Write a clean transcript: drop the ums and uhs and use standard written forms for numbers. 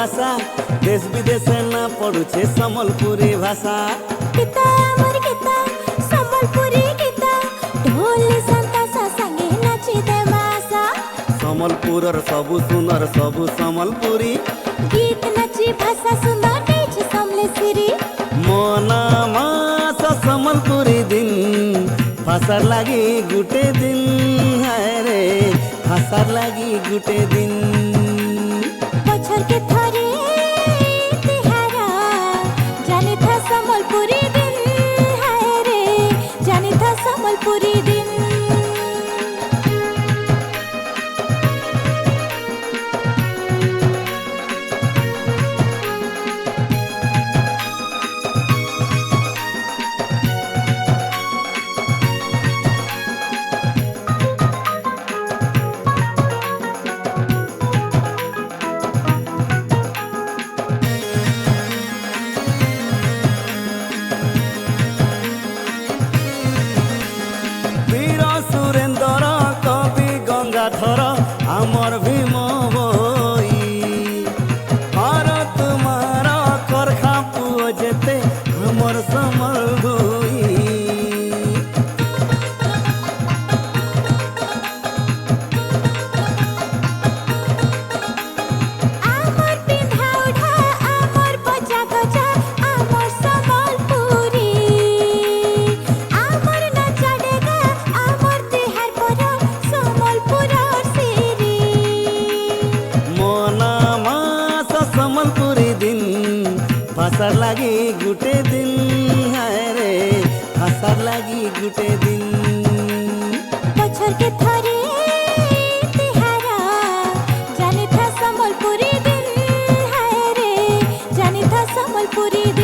आशा देश विदेश ना पड़ुछे सम्बलपुरी भाषा गीता मोर गीता सम्बलपुरी गीता ढोल संतासा संगे नाची दे मासा सम्बलपुरर सबु सुंदर सबु सम्बलपुरी गीत नाची भाषा सुंदर देश समलेश्वरी मना मास सम्बलपुरी दिन भाषार लागी गुटे दिन हाय रे भाषार लागी गुटे दिन बछर के थरे तिहारा जाने था सम्बलपुरी दिन हाय रे जाने था सम्बलपुरी दिन ধর আমার ভীম বই ভারত মার করখা পুয় যেতে আমার সমর বই আমার পিন্ধা ওঠা আমার বজা গজা আমার সম্বলপুরি আমার নাচা ডেগা আমার তিহার পর সম্বলপুরর সিরি মনা মাস সম্বলপুরি দিন ভাষার লাগি গুটে দিন হায় রে ভাষার লাগি গুটে দিন বছর के थरे तिहारा जाने था सम्बलपुरी दिन हाय रे जाने था सम्बलपुरी दिन